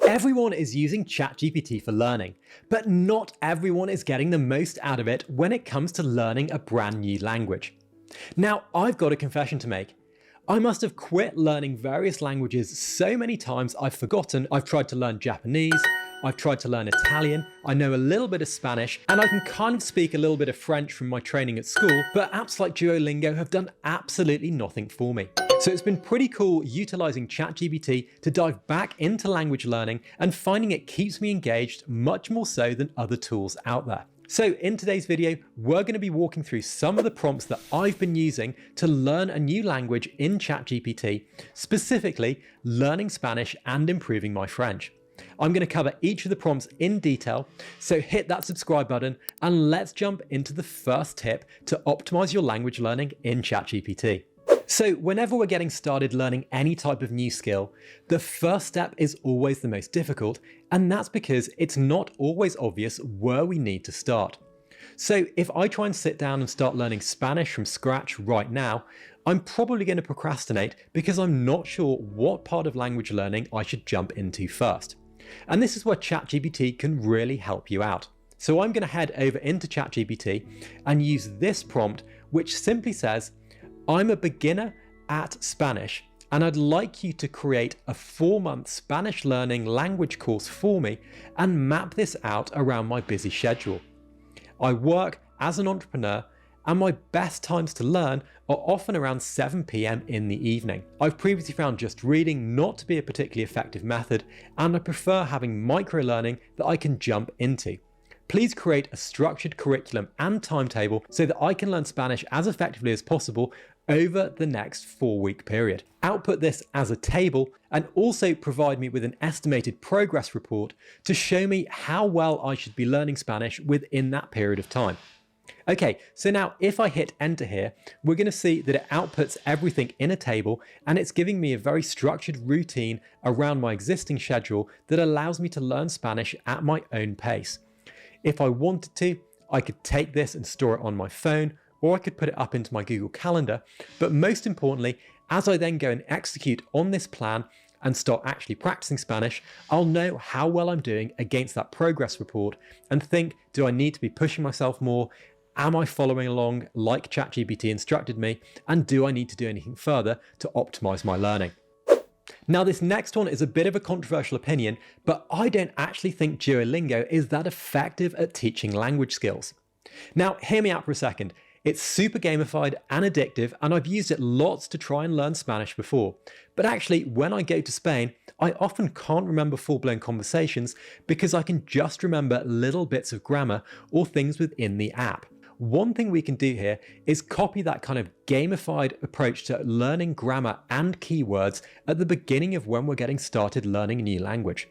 Everyone is using ChatGPT for learning, but not everyone is getting the most out of it when it comes to learning a brand new language. Now, I've got a confession to make. I must have quit learning various languages so many times I've forgotten. I've tried to learn Japanese, I've tried to learn Italian, I know a little bit of Spanish, and I can kind of speak a little bit of French from my training at school, but apps like Duolingo have done absolutely nothing for me. So it's been pretty cool utilizing ChatGPT to dive back into language learning and finding it keeps me engaged much more so than other tools out there. So in today's video, we're going to be walking through some of the prompts that I've been using to learn a new language in ChatGPT, specifically learning Spanish and improving my French. I'm going to cover each of the prompts in detail, so hit that subscribe button and let's jump into the first tip to optimize your language learning in ChatGPT. So whenever we're getting started learning any type of new skill, the first step is always the most difficult, and that's because it's not always obvious where we need to start. So if I try and sit down and start learning Spanish from scratch right now, I'm probably going to procrastinate because I'm not sure what part of language learning I should jump into first. And this is where ChatGPT can really help you out. So I'm going to head over into ChatGPT and use this prompt, which simply says, I'm a beginner at Spanish and I'd like you to create a 4-month Spanish learning language course for me and map this out around my busy schedule. I work as an entrepreneur and my best times to learn are often around 7 p.m. in the evening. I've previously found just reading not to be a particularly effective method, and I prefer having micro learning that I can jump into. Please create a structured curriculum and timetable so that I can learn Spanish as effectively as possible over the next 4-week period. Output this as a table and also provide me with an estimated progress report to show me how well I should be learning Spanish within that period of time. Okay, so now if I hit enter here, we're going to see that it outputs everything in a table and it's giving me a very structured routine around my existing schedule that allows me to learn Spanish at my own pace. If I wanted to, I could take this and store it on my phone, or I could put it up into my Google Calendar. But most importantly, as I then go and execute on this plan and start actually practicing Spanish, I'll know how well I'm doing against that progress report and think, do I need to be pushing myself more? Am I following along like ChatGPT instructed me? And do I need to do anything further to optimize my learning? Now, this next one is a bit of a controversial opinion, but I don't actually think Duolingo is that effective at teaching language skills. Now, hear me out for a second. It's super gamified and addictive, and I've used it lots to try and learn Spanish before. But actually, when I go to Spain, I often can't remember full-blown conversations because I can just remember little bits of grammar or things within the app. One thing we can do here is copy that kind of gamified approach to learning grammar and keywords at the beginning of when we're getting started learning a new language.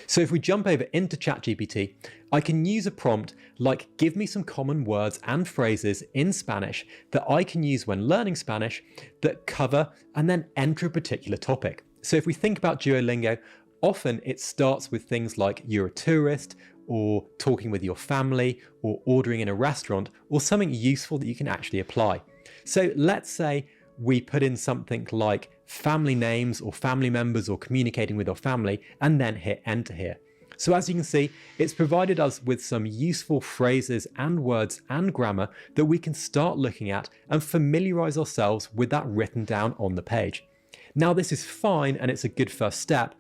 So if we jump over into ChatGPT, I can use a prompt like give me some common words and phrases in Spanish that I can use when learning Spanish that cover and then enter a particular topic. So if we think about Duolingo, often it starts with things like you're a tourist, or talking with your family, or ordering in a restaurant, or something useful that you can actually apply. So let's say we put in something like family names or family members or communicating with our family and then hit enter here. So as you can see, it's provided us with some useful phrases and words and grammar that we can start looking at and familiarize ourselves with that written down on the page. Now this is fine and it's a good first step,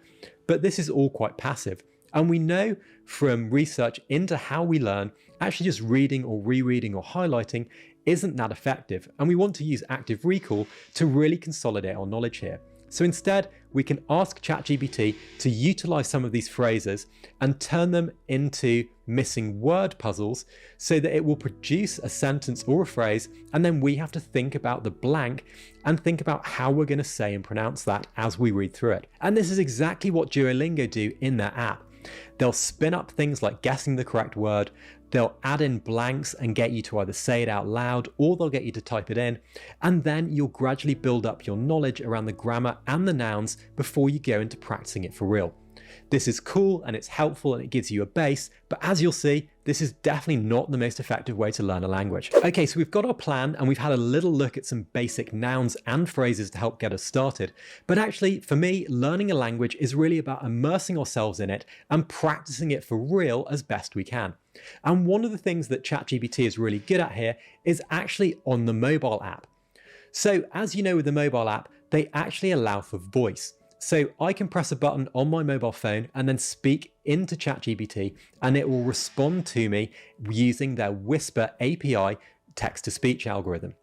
but this is all quite passive. And we know from research into how we learn, actually just reading or rereading or highlighting isn't that effective. And we want to use active recall to really consolidate our knowledge here. So instead, we can ask ChatGPT to utilize some of these phrases and turn them into missing word puzzles so that it will produce a sentence or a phrase, and then we have to think about the blank and think about how we're going to say and pronounce that as we read through it. And this is exactly what Duolingo do in their app. They'll spin up things like guessing the correct word, they'll add in blanks and get you to either say it out loud or they'll get you to type it in, and then you'll gradually build up your knowledge around the grammar and the nouns before you go into practicing it for real. This is cool and it's helpful and it gives you a base, but as you'll see, this is definitely not the most effective way to learn a language. Okay, so we've got our plan and we've had a little look at some basic nouns and phrases to help get us started. But actually, for me, learning a language is really about immersing ourselves in it and practicing it for real as best we can. And one of the things that ChatGPT is really good at here is actually on the mobile app. So as you know, with the mobile app, they actually allow for voice. So I can press a button on my mobile phone and then speak into ChatGPT and it will respond to me using their Whisper API text-to-speech algorithm.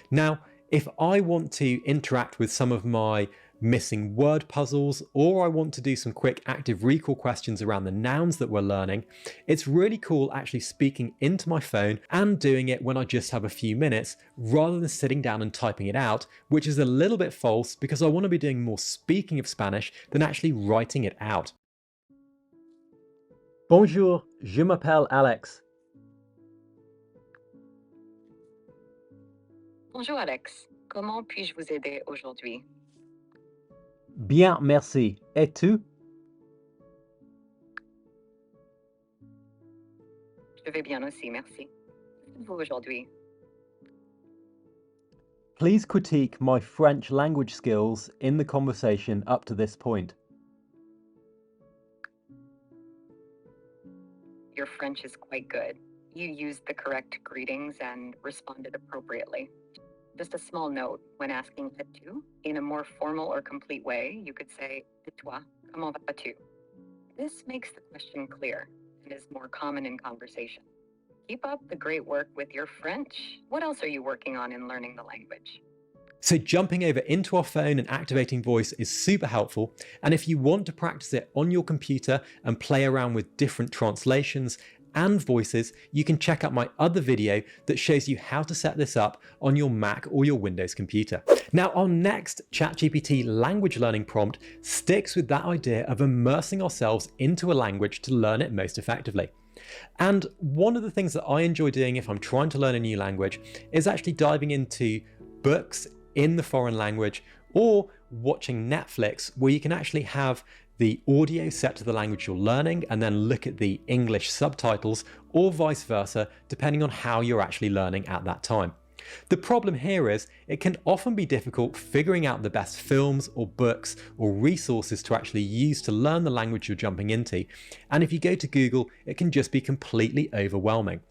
Now, if I want to interact with some of my missing word puzzles, or I want to do some quick active recall questions around the nouns that we're learning, it's really cool actually speaking into my phone and doing it when I just have a few minutes rather than sitting down and typing it out, which is a little bit false because I want to be doing more speaking of Spanish than actually writing it out. Bonjour, je m'appelle Alex. Bonjour Alex, comment puis-je vous aider aujourd'hui? Bien, merci. Et tu? Je vais bien aussi, merci. Que faites-vous aujourd'hui? Please critique my French language skills in the conversation up to this point. Your French is quite good. You used the correct greetings and responded appropriately. Just a small note, when asking et tu in a more formal or complete way, you could say et toi, comment vas-tu? This makes the question clear and is more common in conversation. Keep up the great work with your French. What else are you working on in learning the language? So jumping over into our phone and activating voice is super helpful. And if you want to practice it on your computer and play around with different translations and voices, you can check out my other video that shows you how to set this up on your Mac or your Windows computer. Now, our next ChatGPT language learning prompt sticks with that idea of immersing ourselves into a language to learn it most effectively. And one of the things that I enjoy doing if I'm trying to learn a new language is actually diving into books in the foreign language or watching Netflix, where you can actually have the audio set to the language you're learning and then look at the English subtitles, or vice versa, depending on how you're actually learning at that time. The problem here is it can often be difficult figuring out the best films or books or resources to actually use to learn the language you're jumping into. And if you go to Google, it can just be completely overwhelming.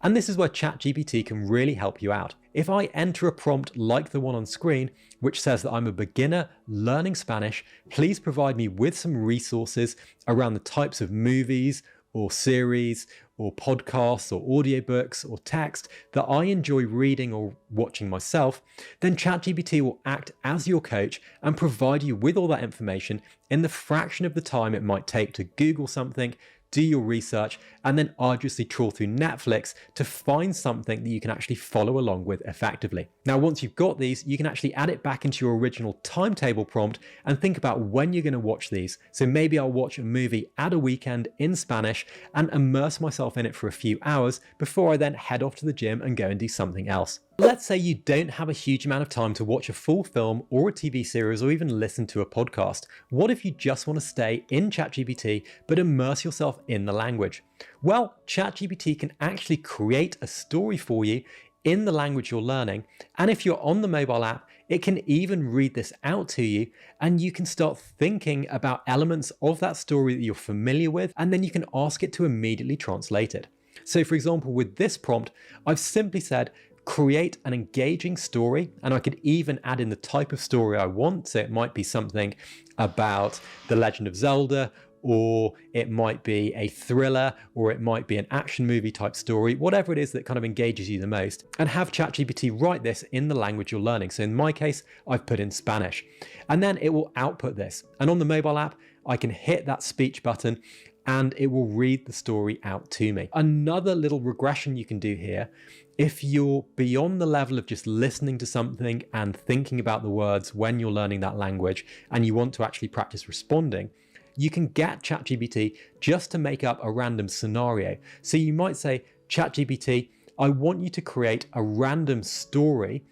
And this is where ChatGPT can really help you out. If I enter a prompt like the one on screen, which says that I'm a beginner learning Spanish, please provide me with some resources around the types of movies or series or podcasts or audiobooks or text that I enjoy reading or watching myself, then ChatGPT will act as your coach and provide you with all that information in the fraction of the time it might take to Google something, do your research, and then arduously trawl through Netflix to find something that you can actually follow along with effectively. Now, once you've got these, you can actually add it back into your original timetable prompt and think about when you're going to watch these. So maybe I'll watch a movie at a weekend in Spanish and immerse myself in it for a few hours before I then head off to the gym and go and do something else. Let's say you don't have a huge amount of time to watch a full film or a TV series or even listen to a podcast. What if you just want to stay in ChatGPT but immerse yourself in the language? Well, ChatGPT can actually create a story for you in the language you're learning. And if you're on the mobile app, it can even read this out to you and you can start thinking about elements of that story that you're familiar with, and then you can ask it to immediately translate it. So for example, with this prompt, I've simply said, create an engaging story, and I could even add in the type of story I want. So it might be something about The Legend of Zelda, or it might be a thriller, or it might be an action movie type story, whatever it is that kind of engages you the most, and have ChatGPT write this in the language you're learning. So in my case, I've put in Spanish, and then it will output this. And on the mobile app, I can hit that speech button and it will read the story out to me. Another little regression you can do here, if you're beyond the level of just listening to something and thinking about the words when you're learning that language and you want to actually practice responding, you can get ChatGPT just to make up a random scenario. So you might say, ChatGPT, I want you to create a random story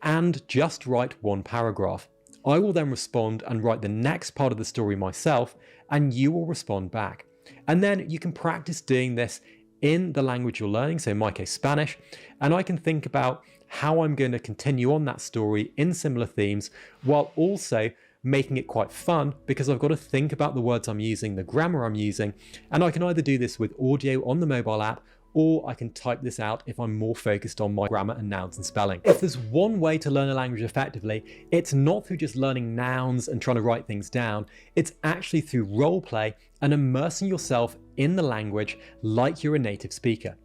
and just write one paragraph. I will then respond and write the next part of the story myself, and you will respond back. And then you can practice doing this in the language you're learning, so in my case, Spanish, and I can think about how I'm going to continue on that story in similar themes while also making it quite fun, because I've got to think about the words I'm using, the grammar I'm using, and I can either do this with audio on the mobile app, or I can type this out if I'm more focused on my grammar and nouns and spelling. If there's one way to learn a language effectively, it's not through just learning nouns and trying to write things down. It's actually through role play and immersing yourself in the language like you're a native speaker.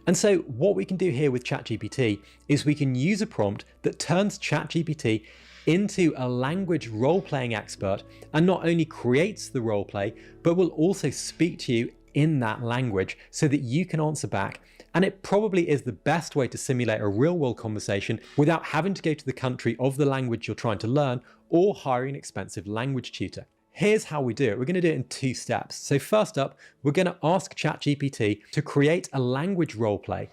And so what we can do here with ChatGPT is we can use a prompt that turns ChatGPT into a language role-playing expert, and not only creates the role play, but will also speak to you in that language so that you can answer back. And it probably is the best way to simulate a real-world conversation without having to go to the country of the language you're trying to learn or hiring an expensive language tutor. Here's how we do it. We're going to do it in 2 steps. So first up, we're going to ask ChatGPT to create a language role play,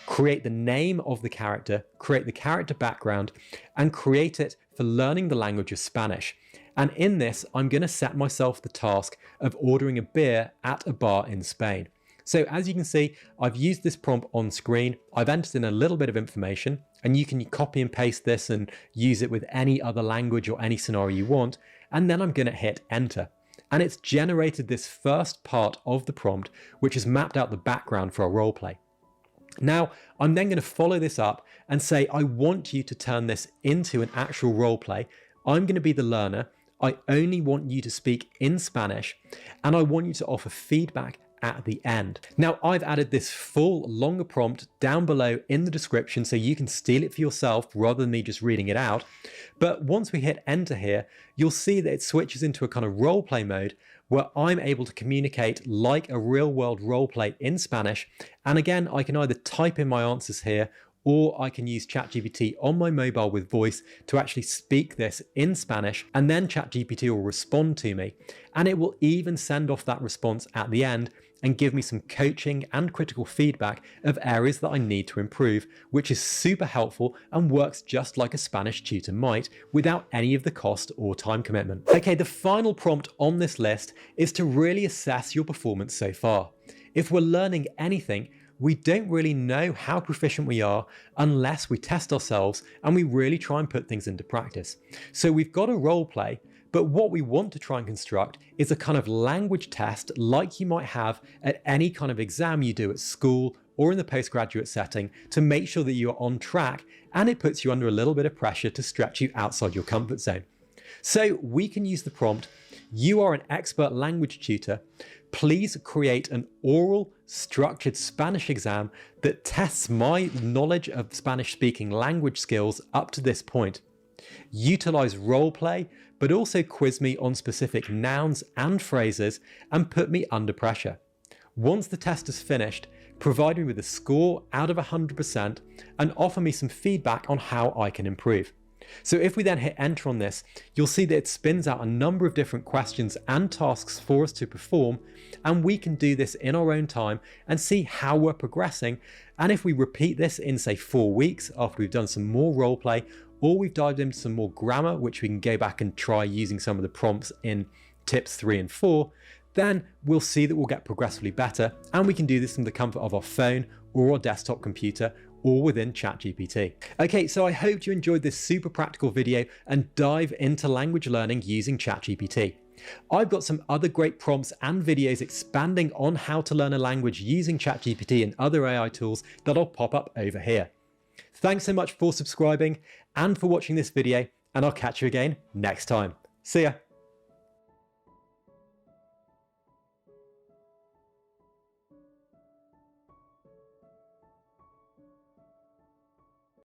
create the name of the character, create the character background, and create it for learning the language of Spanish. And in this, I'm going to set myself the task of ordering a beer at a bar in Spain. So as you can see, I've used this prompt on screen. I've entered in a little bit of information, and you can copy and paste this and use it with any other language or any scenario you want. And then I'm going to hit enter. And it's generated this first part of the prompt, which has mapped out the background for our role play. Now, I'm then going to follow this up and say, I want you to turn this into an actual role play. I'm going to be the learner. I only want you to speak in Spanish, and I want you to offer feedback at the end. Now, I've added this full longer prompt down below in the description so you can steal it for yourself rather than me just reading it out. But once we hit enter here, you'll see that it switches into a kind of role play mode where I'm able to communicate like a real world role play in Spanish. And again, I can either type in my answers here, or I can use ChatGPT on my mobile with voice to actually speak this in Spanish, and then ChatGPT will respond to me. And it will even send off that response at the end and give me some coaching and critical feedback of areas that I need to improve, which is super helpful and works just like a Spanish tutor might without any of the cost or time commitment. Okay, the final prompt on this list is to really assess your performance so far. If we're learning anything, we don't really know how proficient we are unless we test ourselves and we really try and put things into practice. So we've got a role play, but what we want to try and construct is a kind of language test like you might have at any kind of exam you do at school or in the postgraduate setting to make sure that you are on track, and it puts you under a little bit of pressure to stretch you outside your comfort zone. So we can use the prompt, you are an expert language tutor. Please create an oral, structured Spanish exam that tests my knowledge of Spanish speaking language skills up to this point. Utilize role play, but also quiz me on specific nouns and phrases and put me under pressure. Once the test is finished, provide me with a score out of 100% and offer me some feedback on how I can improve. So if we then hit enter on this, you'll see that it spins out a number of different questions and tasks for us to perform, and we can do this in our own time and see how we're progressing. And if we repeat this in say 4 weeks after we've done some more role play, or we've dived into some more grammar, which we can go back and try using some of the prompts in tips 3 and 4, then we'll see that we'll get progressively better, and we can do this from the comfort of our phone or our desktop computer or within ChatGPT. Okay, so I hope you enjoyed this super practical video and dive into language learning using ChatGPT. I've got some other great prompts and videos expanding on how to learn a language using ChatGPT and other AI tools that I'll pop up over here. Thanks so much for subscribing and for watching this video, and I'll catch you again next time. See ya.